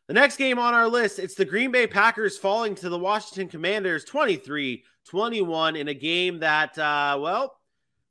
The next game on our list, it's the Green Bay Packers falling to the Washington Commanders 23-21 in a game that,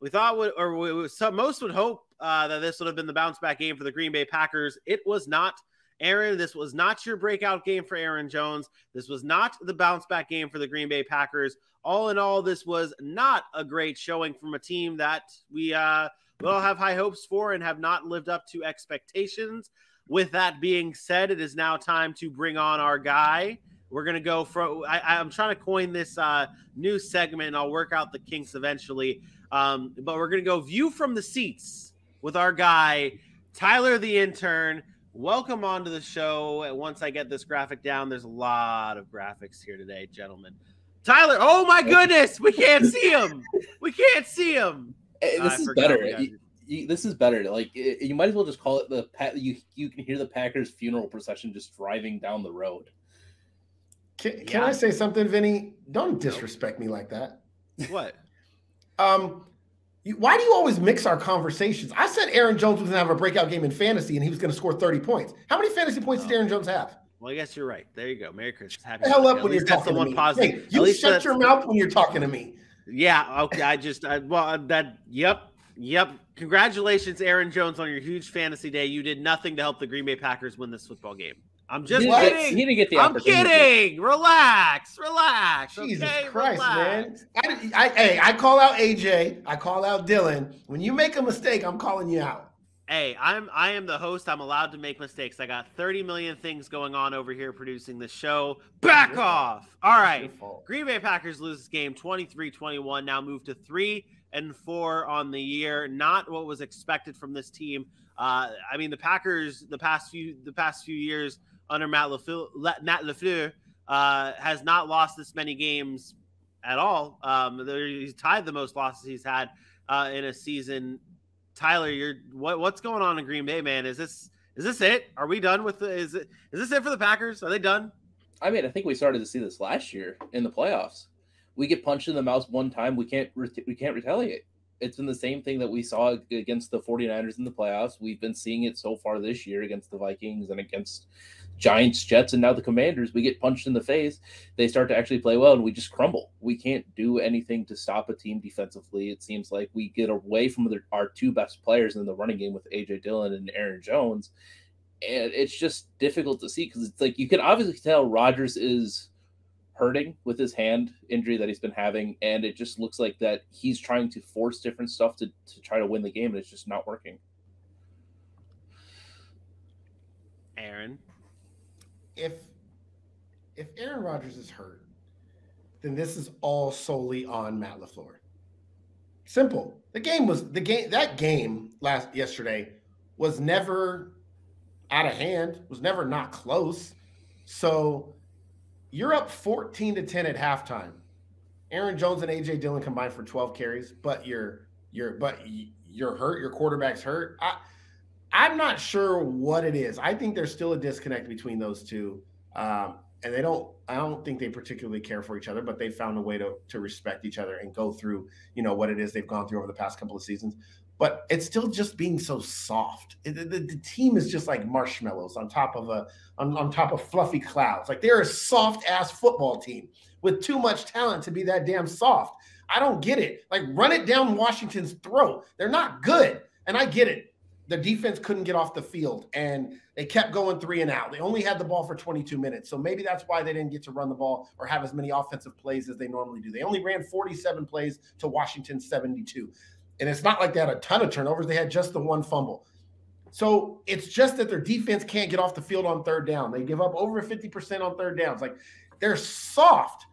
we thought most would hope that this would have been the bounce back game for the Green Bay Packers. It was not. Aaron, this was not your breakout game for Aaron Jones. This was not the bounce back game for the Green Bay Packers. All in all, this was not a great showing from a team that we will have high hopes for and have not lived up to expectations. With that being said, it is now time to bring on our guy. We're going to go from – I'm trying to coin this new segment, and I'll work out the kinks eventually. But we're going to go view from the seats with our guy, Tyler the intern. Welcome onto the show. Once I get this graphic down, there's a lot of graphics here today, gentlemen. Tyler, oh my goodness, we can't see him. We can't see him. Hey, this is better. This is better. Like, you might as well just call it you can hear the Packers funeral procession just driving down the road. Can I say something, Vinny? Don't disrespect me like that. What? Why do you always mix our conversations? I said Aaron Jones was going to have a breakout game in fantasy and he was going to score 30 points. How many fantasy points did Aaron Jones have? Well, I guess you're right. There you go. Merry Christmas. Happy the hell up when you're talking to me. Hey, you shut your mouth when you're talking to me. Yeah, okay. Yep. Congratulations, Aaron Jones, on your huge fantasy day. You did nothing to help the Green Bay Packers win this football game. I'm just kidding. He didn't get the opportunity. I'm kidding. Relax. Jesus Christ, relax. man. I call out AJ. I call out Dylan. When you make a mistake, I'm calling you out. Hey, I am the host. I'm allowed to make mistakes. I got 30 million things going on over here producing the show. Back off. All right. Green Bay Packers lose this game 23-21. Now move to 3-4 on the year. Not what was expected from this team. I mean, the Packers the past few years under Matt LaFleur has not lost this many games at all. He's tied the most losses he's had in a season. Tyler, what's going on in Green Bay, man? Is this it? Are we done with is this it for the Packers? Are they done? I mean, I think we started to see this last year in the playoffs. We get punched in the mouth one time, we can't retaliate. It's been the same thing that we saw against the 49ers in the playoffs. We've been seeing it so far this year against the Vikings and against Giants, Jets, and now the Commanders. We get punched in the face. They start to actually play well, and we just crumble. We can't do anything to stop a team defensively. It seems like we get away from our two best players in the running game with A.J. Dillon and Aaron Jones, and it's just difficult to see because it's like you can obviously tell Rodgers is hurting with his hand injury that he's been having, and it just looks like that he's trying to force different stuff to try to win the game, and it's just not working. Aaron? If Aaron Rodgers is hurt, then this is all solely on Matt LaFleur. Simple. That game yesterday was never out of hand, was never not close. So you're up 14-10 at halftime. Aaron Jones and A.J. Dillon combined for 12 carries, but you're hurt. Your quarterback's hurt. I'm not sure what it is. I think there's still a disconnect between those two, and I don't think they particularly care for each other, but they found a way to respect each other and go through, what it is they've gone through over the past couple of seasons. But it's still just being so soft. The team is just like marshmallows on top of fluffy clouds. Like they're a soft ass football team with too much talent to be that damn soft. I don't get it. Like run it down Washington's throat. They're not good, and I get it. The defense couldn't get off the field, and they kept going 3 and out. They only had the ball for 22 minutes, so maybe that's why they didn't get to run the ball or have as many offensive plays as they normally do. They only ran 47 plays to Washington's 72. And it's not like they had a ton of turnovers. They had just the one fumble. So it's just that their defense can't get off the field on third down. They give up over 50% on third downs. Like they're soft.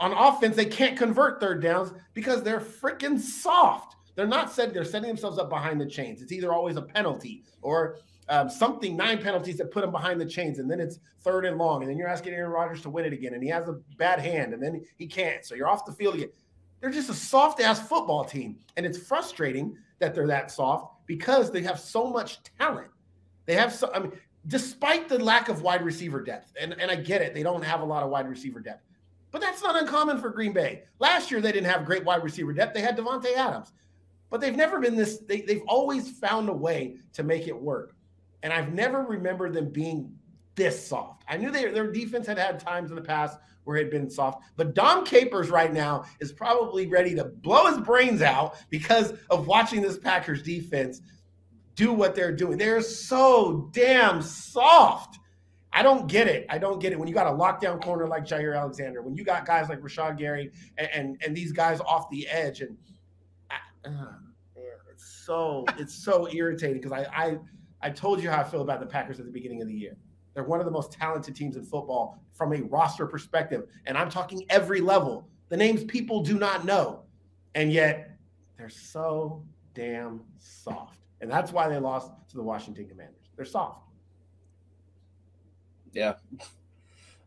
On offense, they can't convert third downs because they're freaking soft. They're setting themselves up behind the chains. It's either always a penalty or 9 penalties that put them behind the chains, and then it's 3rd and long, and then you're asking Aaron Rodgers to win it again, and he has a bad hand, and then he can't. So you're off the field again. They're just a soft-ass football team, and it's frustrating that they're that soft because they have so much talent. Despite the lack of wide receiver depth, and I get it, they don't have a lot of wide receiver depth, but that's not uncommon for Green Bay. Last year, they didn't have great wide receiver depth. They had Devontae Adams, but they've never been this. They've always found a way to make it work, and I've never remembered them being this soft. I knew their defense had times in the past where it had been soft, but Dom Capers right now is probably ready to blow his brains out because of watching this Packers defense do what they're doing. They're so damn soft. I don't get it. When you got a lockdown corner like Jair Alexander, when you got guys like Rashawn Gary and these guys off the edge, and it's so irritating because I told you how I feel about the Packers at the beginning of the year. They're one of the most talented teams in football from a roster perspective, and I'm talking every level. The names people do not know, and yet they're so damn soft, and that's why they lost to the Washington Commanders. They're soft. Yeah.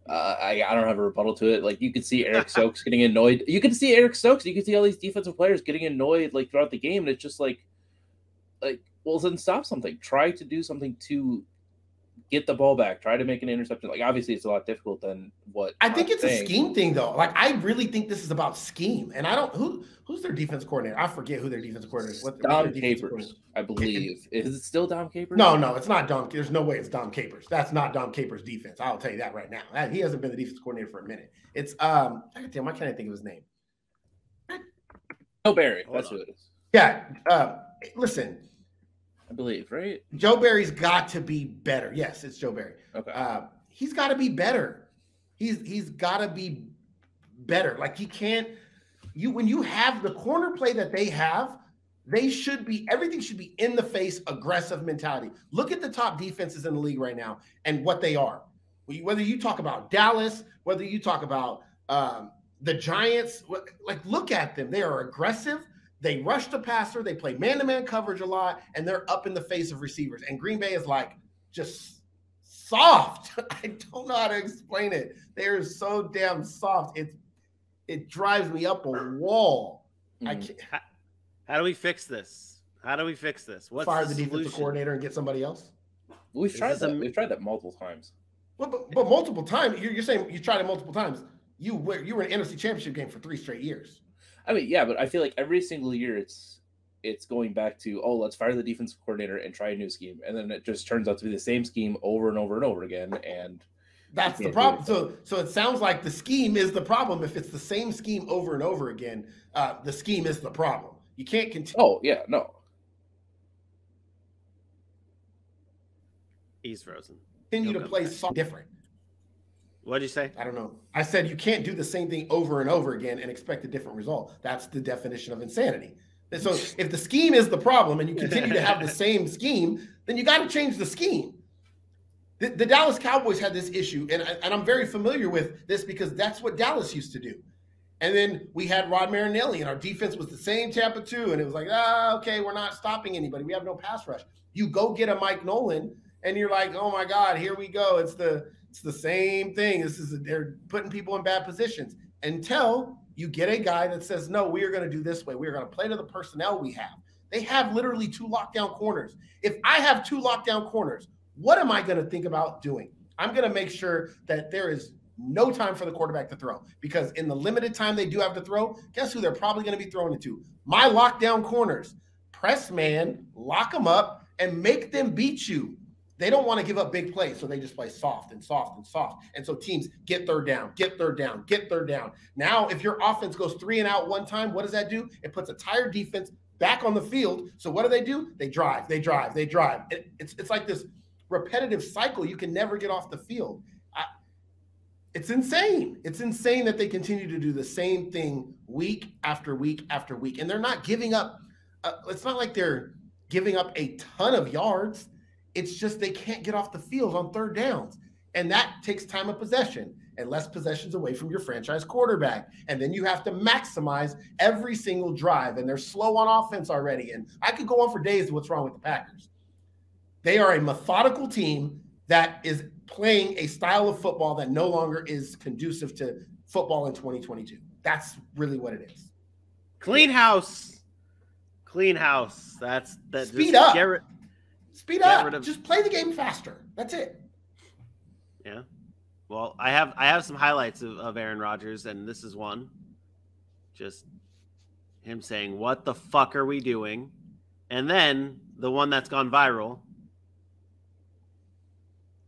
I don't have a rebuttal to it. Like, you could see Eric Stokes getting annoyed. You could see all these defensive players getting annoyed like throughout the game, and it's just like, well, then stop something. Try to do something to get the ball back. Try to make an interception. Like, obviously, it's a lot difficult than what I think it's a scheme thing, though. Like, I really think this is about scheme. And I don't who's their defense coordinator? I forget who their defense coordinator is. Dom Capers, I believe. Is it still Dom Capers? No, it's not Dom. There's no way it's Dom Capers. That's not Dom Capers' defense. I'll tell you that right now. He hasn't been the defense coordinator for a minute. It's damn, why can't I think of his name? Joe Barry. That's who it is. Yeah. Listen. I believe, right? Joe Barry's got to be better. Yes, it's Joe Barry. Okay. He's got to be better. He's got to be better. Like, he can't. When you have the corner play that they have, everything should be in the face, aggressive mentality. Look at the top defenses in the league right now and what they are. Whether you talk about Dallas, whether you talk about the Giants, look at them. They are aggressive. They rush the passer. They play man-to-man coverage a lot, and they're up in the face of receivers. And Green Bay is like just soft. I don't know how to explain it. They're so damn soft. It drives me up a wall. I can't. How do we fix this? What's fire the defensive coordinator and get somebody else? We've tried that. We've tried that multiple times. Well, but multiple times. You're saying you tried it multiple times. You were in an NFC Championship game for 3 straight years. I mean, yeah, but I feel like every single year it's going back to, let's fire the defensive coordinator and try a new scheme, and then it just turns out to be the same scheme over and over and over again, and that's the problem. So it sounds like the scheme is the problem. If it's the same scheme over and over again, the scheme is the problem. You can't continue. Oh yeah, no. He's frozen. Continue to play different. What'd you say? I don't know. I said you can't do the same thing over and over again and expect a different result. That's the definition of insanity. And so if the scheme is the problem and you continue to have the same scheme, then you got to change the scheme. The Dallas Cowboys had this issue, and I'm very familiar with this because that's what Dallas used to do. And then we had Rod Marinelli, and our defense was the same Tampa too. And it was like, okay, we're not stopping anybody. We have no pass rush. You go get a Mike Nolan, and you're like, oh my God, here we go. It's the same thing. They're putting people in bad positions until you get a guy that says, no, we are going to do this way. We are going to play to the personnel we have. They have literally 2 lockdown corners. If I have 2 lockdown corners, what am I going to think about doing? I'm going to make sure that there is no time for the quarterback to throw, because in the limited time they do have to throw, guess who they're probably going to be throwing it to? My lockdown corners. Press man, lock them up, and make them beat you. They don't want to give up big plays, so they just play soft and soft and soft. And so teams get third down, get third down, get third down. Now, if your offense goes 3 and out one time, what does that do? It puts a tired defense back on the field. So what do? They drive. It's like this repetitive cycle. You can never get off the field. It's insane. It's insane that they continue to do the same thing week after week after week. And they're not giving up. It's not like they're giving up a ton of yards. It's just they can't get off the field on third downs. And that takes time of possession and less possessions away from your franchise quarterback. And then you have to maximize every single drive. And they're slow on offense already. And I could go on for days of what's wrong with the Packers. They are a methodical team that is playing a style of football that no longer is conducive to football in 2022. That's really what it is. Clean house. That's that. Speed up. Speed up. Rid of... Just play the game faster. That's it. Yeah. Well, I have some highlights of Aaron Rodgers, and this is one. Just him saying, "What the fuck are we doing?" And then the one that's gone viral.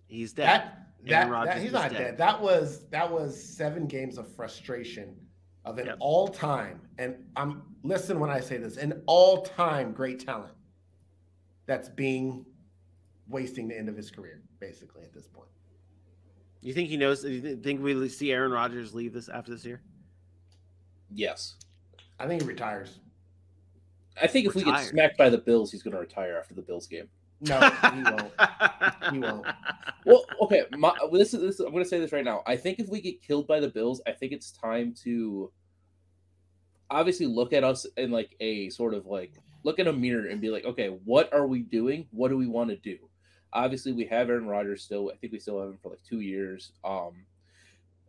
He's dead. He's not dead. That was 7 games of frustration of an all-time, and listen when I say this, an all-time great talent that's wasting the end of his career, basically, at this point. You think he knows? You think we see Aaron Rodgers leave after this year? Yes. I think he retires. I think if we get smacked by the Bills, he's going to retire after the Bills game. No, he won't. He won't. Well, okay. I'm going to say this right now. I think if we get killed by the Bills, I think it's time to obviously look at us in like a sort of like look in a mirror and be like, okay, what are we doing? What do we want to do? Obviously, we have Aaron Rodgers still. I think we still have him for like 2 years.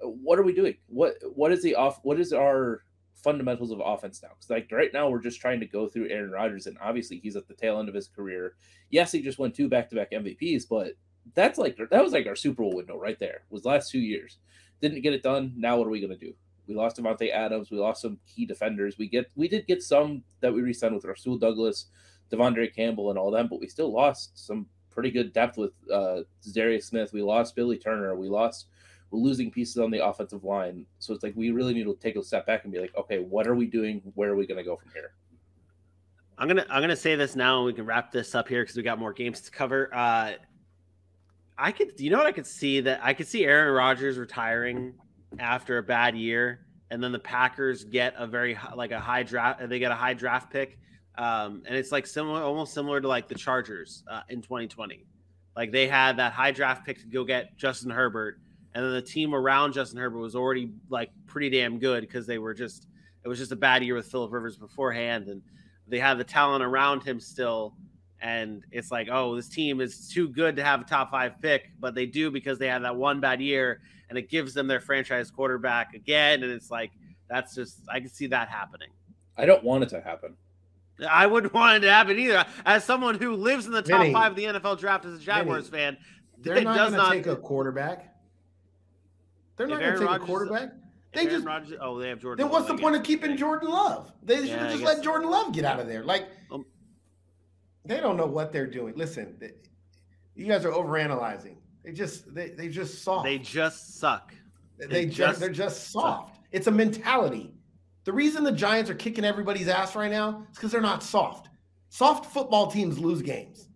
What are we doing? What is our fundamentals of offense now? Because like right now we're just trying to go through Aaron Rodgers, and obviously he's at the tail end of his career. Yes, he just won 2 back-to-back MVPs, but that was like our Super Bowl window right there. Was the last 2 years. Didn't get it done. Now what are we gonna do? We lost Devontae Adams. We lost some key defenders. We did get some that we re-signed with Rasul Douglas, Devondre Campbell, and all them, but we still lost some pretty good depth with Darius Smith. We lost Billy Turner. We're losing pieces on the offensive line. So it's like we really need to take a step back and be like, okay, what are we doing? Where are we going to go from here? I'm gonna say this now, and we can wrap this up here because we got more games to cover. I could see Aaron Rodgers retiring after a bad year, and then the Packers get a high draft. They get a high draft pick, and it's like almost similar to like the Chargers in 2020. Like they had that high draft pick to go get Justin Herbert. And then the team around Justin Herbert was already like pretty damn good because it was just a bad year with Phillip Rivers beforehand. And they had the talent around him still. And it's like, oh, this team is too good to have a top 5 pick, but they do because they had that one bad year and it gives them their franchise quarterback again. And it's like, I can see that happening. I don't want it to happen. I wouldn't want it to happen either. As someone who lives in the top 5 of the NFL draft as a Jaguars fan, they're not going to take a quarterback. They're not going to take a quarterback. They have Jordan. Then what's the point of keeping Jordan Love? They should just let Jordan Love get out of there. Like, they don't know what they're doing. Listen, you guys are overanalyzing. They just soft. They just suck. They're just soft. It's a mentality. The reason the Giants are kicking everybody's ass right now is because they're not soft. Soft football teams lose games.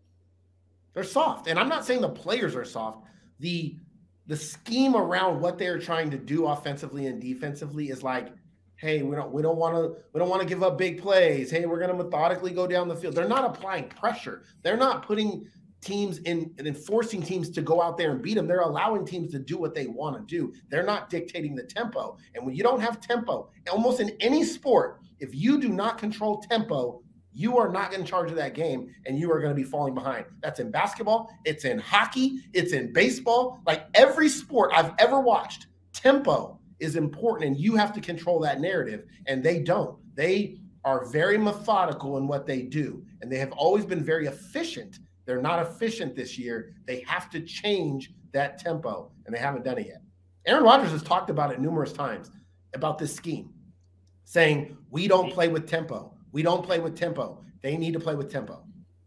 They're soft, and I'm not saying the players are soft. The scheme around what they're trying to do offensively and defensively is like, hey, we don't want to give up big plays. Hey, we're going to methodically go down the field. They're not applying pressure. They're not putting teams in and forcing teams to go out there and beat them. They're allowing teams to do what they want to do. They're not dictating the tempo. And when you don't have tempo, almost in any sport, if you do not control tempo, you are not in charge of that game, and you are going to be falling behind. That's in basketball. It's in hockey. It's in baseball. Like every sport I've ever watched, tempo is important, and you have to control that narrative, and they don't. They are very methodical in what they do, and they have always been very efficient. They're not efficient this year. They have to change that tempo, and they haven't done it yet. Aaron Rodgers has talked about it numerous times, about this scheme, saying we don't play with tempo. We don't play with tempo. They need to play with tempo.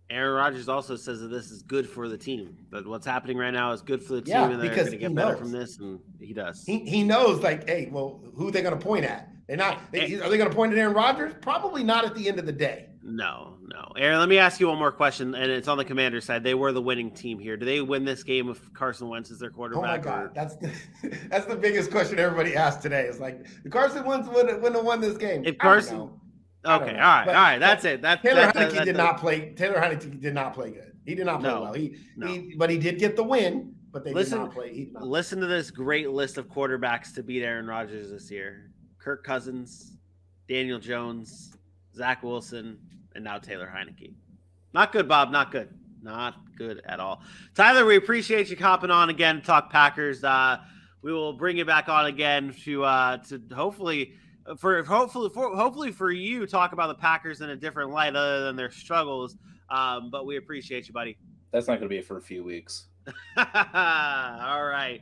Aaron Rodgers also says that this is good for the team. That what's happening right now is good for the team, and they're going to get better from this, and he does. He knows, like, hey, well, who are they going to point at? Are they going to point at Aaron Rodgers? Probably not at the end of the day. No. Aaron, let me ask you one more question, and it's on the Commanders side. They were the winning team here. Do they win this game if Carson Wentz is their quarterback? Oh, my God. That's the biggest question everybody asked today. It's like, Carson Wentz wouldn't have won this game. If Carson – okay, all right. That's it. Taylor Heineke did not play. Taylor Heineke did not play good. He did not play well. But he did get the win. But they did not play. Listen to this great list of quarterbacks to beat Aaron Rodgers this year: Kirk Cousins, Daniel Jones, Zach Wilson, and now Taylor Heineke. Not good, Bob. Not good. Not good at all. Tyler, we appreciate you hopping on again to talk Packers. We will bring you back on again to hopefully for you talk about the Packers in a different light other than their struggles. But we appreciate you, buddy. That's not going to be it for a few weeks. All right.